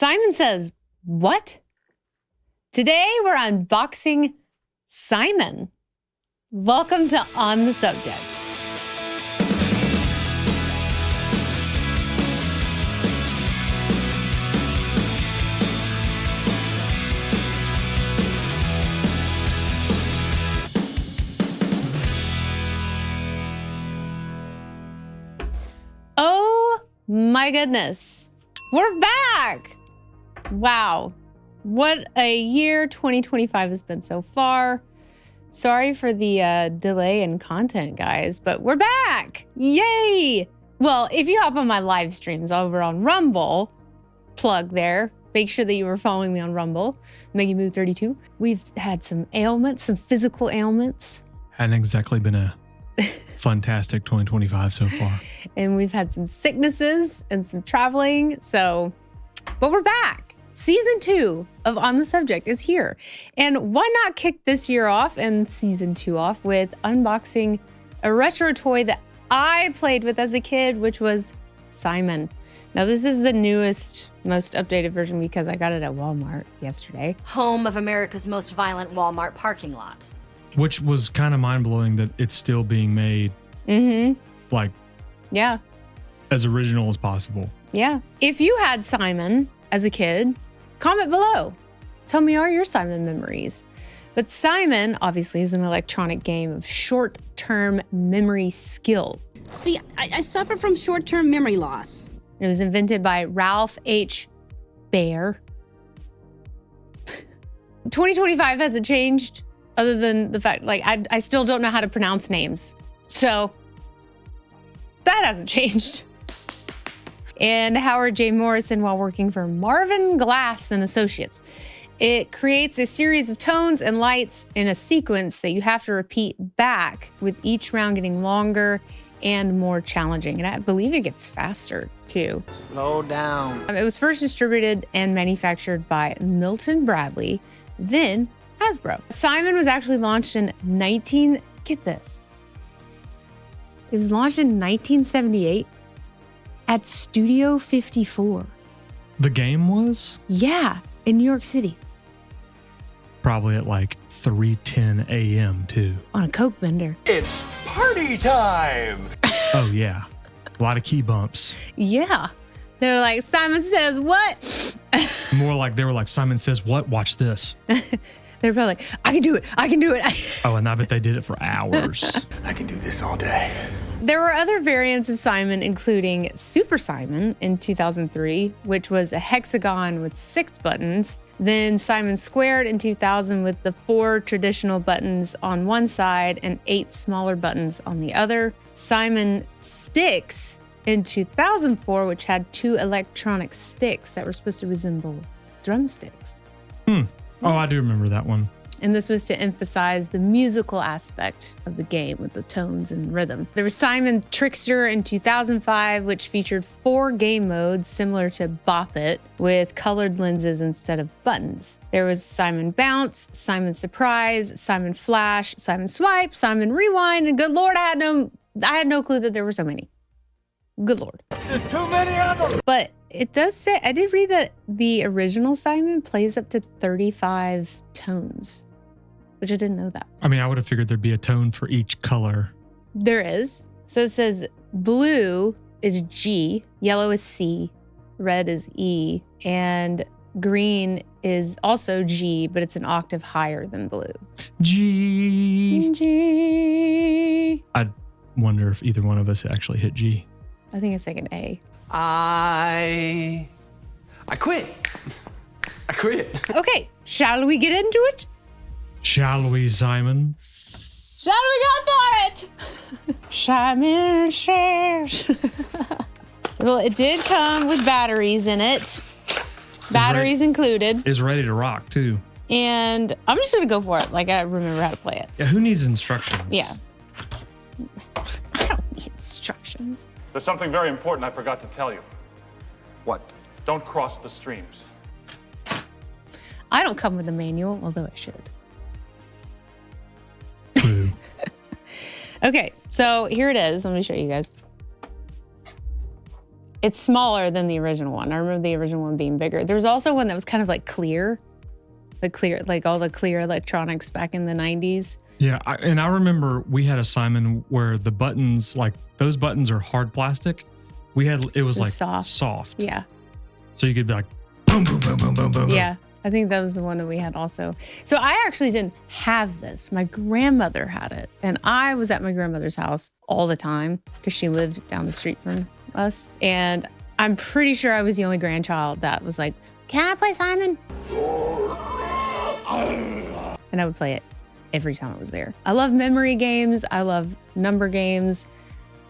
Simon says, what? Today we're unboxing Simon. Welcome to On the Subject. Oh my goodness. We're back. Wow. What a year 2025 has been so far. Sorry for the delay in content, guys, but we're back. Yay. Well, if you hop on my live streams over on Rumble, plug there. Make sure that you were following me on Rumble, MeghanMood32. We've had some ailments, some physical ailments. Hadn't exactly been a fantastic 2025 so far. And we've had some sicknesses and some traveling. But we're back. Season 2 of On the Subject is here. And why not kick this year off and season 2 off with unboxing a retro toy that I played with as a kid, which was Simon. Now, this is the newest, most updated version because I got it at Walmart yesterday. Home of America's most violent Walmart parking lot. Which was kind of mind-blowing that it's still being made. Like, yeah, as original as possible. Yeah. If you had Simon as a kid, comment below. Tell me all your Simon memories. But Simon, obviously, is an electronic game of short-term memory skill. See, I suffer from short-term memory loss. It was invented by Ralph H. Baer. 2025 hasn't changed, other than the fact, like, I still don't know how to pronounce names. So that hasn't changed. And Howard J. Morrison, while working for Marvin Glass and Associates. It creates a series of tones and lights in a sequence that you have to repeat back, with each round getting longer and more challenging. And I believe it gets faster too. Slow down. It was first distributed and manufactured by Milton Bradley, then Hasbro. Simon was actually launched in get this. It was launched in 1978 at Studio 54. The game was? Yeah, in New York City. Probably at like 3:10 a.m. too. On a Coke bender. It's party time. Oh yeah, a lot of key bumps. Yeah. They're like, Simon says what? More like they were like, Simon says what? Watch this. They're probably like, I can do it. I can do it. Oh, and I bet they did it for hours. I can do this all day. There were other variants of Simon, including Super Simon in 2003, which was a hexagon with 6 buttons. Then Simon Squared in 2000 with the 4 traditional buttons on one side and 8 smaller buttons on the other. Simon Sticks in 2004, which had 2 electronic sticks that were supposed to resemble drumsticks. Oh, I do remember that one. And this was to emphasize the musical aspect of the game with the tones and rhythm. There was Simon Trickster in 2005, which featured 4 game modes similar to Bop It, with colored lenses instead of buttons. There was Simon Bounce, Simon Surprise, Simon Flash, Simon Swipe, Simon Rewind, and good Lord, I had no clue that there were so many. Good Lord. There's too many of them. But it does say, I did read that the original Simon plays up to 35 tones, which I didn't know that. I mean, I would have figured there'd be a tone for each color. There is. So it says blue is G, yellow is C, red is E, and green is also G, but it's an octave higher than blue. G. G. I wonder if either one of us actually hit G. I think it's like an A. I quit. I quit. Okay, shall we get into it? Shall we, Simon? Shall we go for it? Simon says. Well, it did come with batteries in it. Batteries included. Is ready to rock, too. And I'm just going to go for it. Like, I remember how to play it. Yeah, who needs instructions? Yeah. I don't need instructions. There's something very important I forgot to tell you. What? Don't cross the streams. I don't come with a manual, although I should. True. Okay, so here it is. Let me show you guys. It's smaller than the original one. I remember the original one being bigger. There was also one that was kind of like clear. Like all the clear electronics back in the 90s. Yeah, I remember we had a Simon where the buttons, like those buttons are hard plastic. It was like soft. Yeah. So you could be like, boom, boom, boom, boom, boom, boom. Yeah, I think that was the one that we had also. So I actually didn't have this. My grandmother had it. And I was at my grandmother's house all the time because she lived down the street from us. And I'm pretty sure I was the only grandchild that was like, can I play Simon? And I would play it every time I was there. I love memory games. I love number games.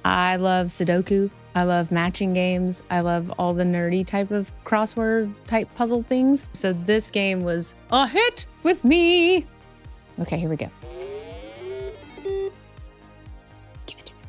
I love Sudoku. I love matching games. I love all the nerdy type of crossword type puzzle things. So this game was a hit with me. Okay, here we go. Give it to me.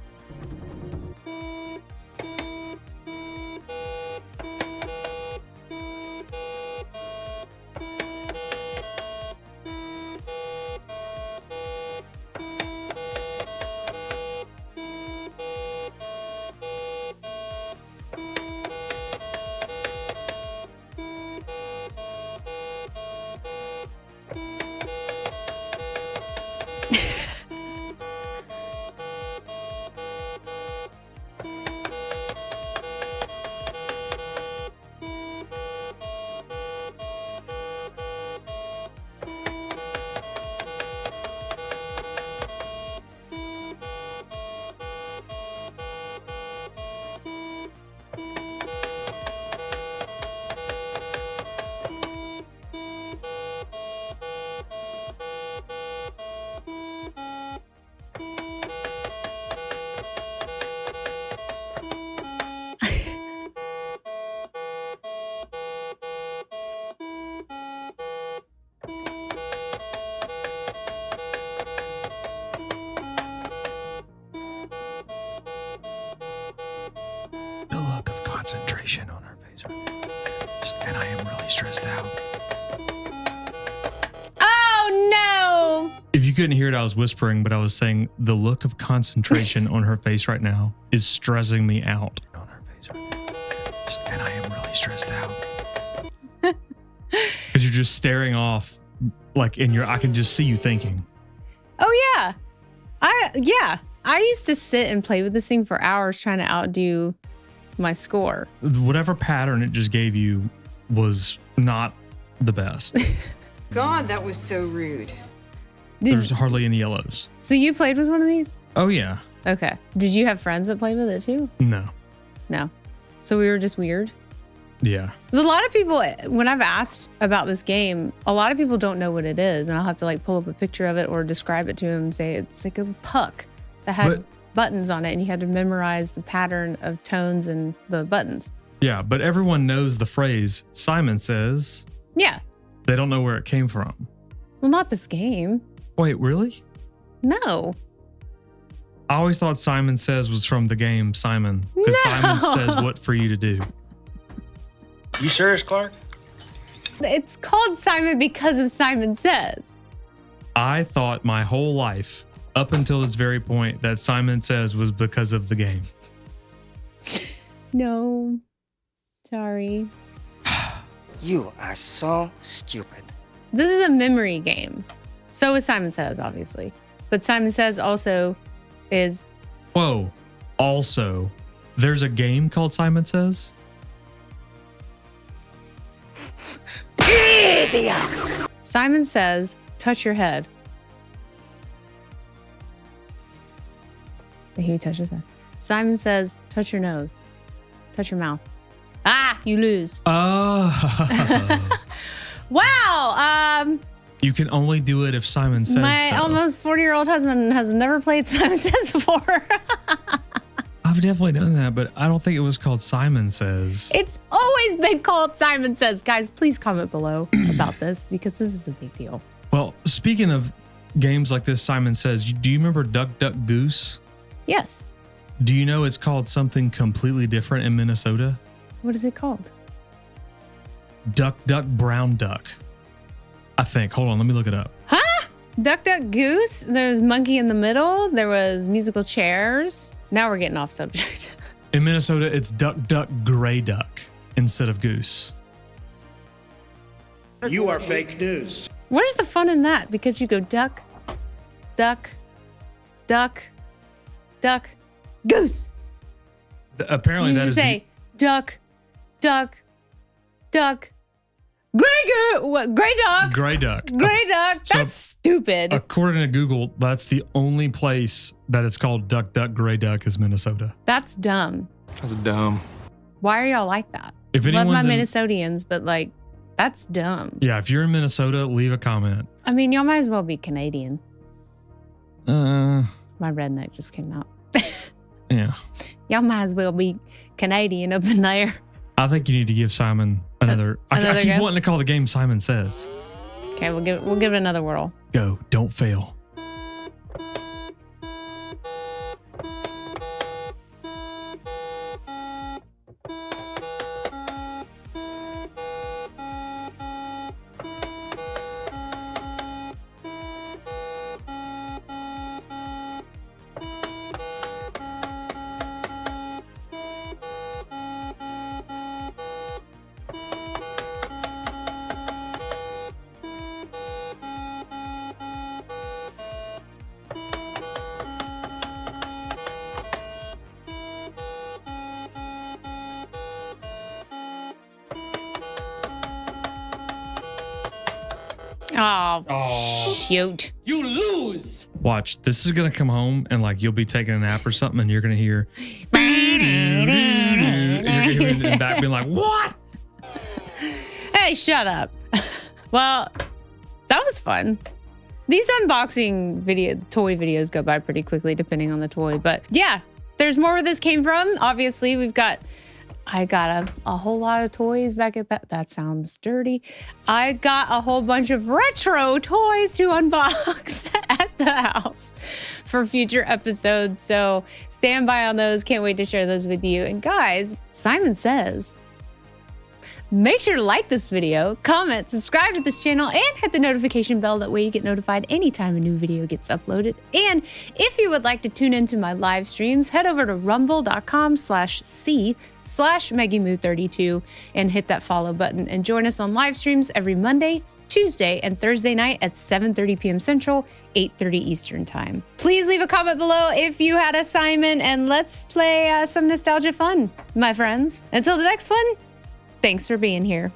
The look of concentration on her face. And I am really stressed out. Oh no! If you couldn't hear it, I was whispering, but I was saying the look of concentration on her face right now is stressing me out. On her face. And I am really stressed out. Because you're just staring off, like I can just see you thinking. Oh yeah. I used to sit and play with this thing for hours trying to outdo my score. Whatever pattern it just gave you was not the best. God, that was so rude. There's hardly any yellows. So you played with one of these? Oh, yeah. Okay. Did you have friends that played with it too? No. No. So we were just weird? Yeah. There's a lot of people, when I've asked about this game, a lot of people don't know what it is. And I'll have to like pull up a picture of it or describe it to them and say it's like a puck that had buttons on it. And you had to memorize the pattern of tones and the buttons. Yeah, but everyone knows the phrase, Simon says. Yeah. They don't know where it came from. Well, not this game. Wait, really? No. I always thought Simon Says was from the game Simon. Because Simon says what for you to do. You serious, Clark? It's called Simon because of Simon Says. I thought my whole life, up until this very point, that Simon Says was because of the game. No. Sorry. You are so stupid. This is a memory game. So is Simon Says, obviously. But Simon Says also is... Whoa. Also, there's a game called Simon Says? Idiot! Simon Says, touch your head. He touches head. Simon Says, touch your nose. Touch your mouth. Ah, you lose. Oh. Wow. You can only do it if Simon says My so. almost 40-year-old husband has never played Simon Says before. I've definitely done that, but I don't think it was called Simon Says. It's always been called Simon Says. Guys, please comment below about this because this is a big deal. Well, speaking of games like this, Simon Says, do you remember Duck, Duck, Goose? Yes. Do you know it's called something completely different in Minnesota? What is it called? Duck, Duck, Brown Duck. I think. Hold on, let me look it up. Huh? Duck, Duck, Goose. There was Monkey in the Middle. There was musical chairs. Now we're getting off subject. In Minnesota, it's duck, duck, gray duck instead of goose. You are fake news. Where's the fun in that? Because you go duck, duck, duck, duck, goose. Apparently, You that is say duck, duck, duck, gray duck, gray duck. gray duck. So- That's stupid. According to Google, that's the only place that it's called duck, duck, gray duck is Minnesota. That's dumb. That's dumb. Why are y'all like that? If Love my anyone's in- Minnesotians, but like, that's dumb. Yeah, if you're in Minnesota, leave a comment. I mean, y'all might as well be Canadian. Uh, My redneck just came out. yeah. Y'all might as well be Canadian up in there. I think you need to give Simon another. I Another keep go? wanting to call the game Simon Says. Okay, we'll give it another whirl. Go, don't fail. Oh, cute. Watch, this is gonna come home and like you'll be taking a nap or something, and you're gonna hear, and you're gonna hear in the back being like, "What?" Hey, shut up. Well, that was fun. These unboxing toy videos go by pretty quickly depending on the toy. But yeah, there's more where this came from. Obviously, I got a whole lot of toys back at that. That sounds dirty. I got a whole bunch of retro toys to unbox at the house for future episodes. So stand by on those. Can't wait to share those with you. And guys, Simon Says, make sure to like this video, comment, subscribe to this channel, and hit the notification bell. That way you get notified anytime a new video gets uploaded. And if you would like to tune into my live streams, head over to rumble.com/c/MeggyMoo32 and hit that follow button and join us on live streams every Monday, Tuesday, and Thursday night at 7:30 p.m. Central, 8:30 Eastern Time. Please leave a comment below if you had a Simon, and let's play some nostalgia fun, my friends. Until the next one, thanks for being here.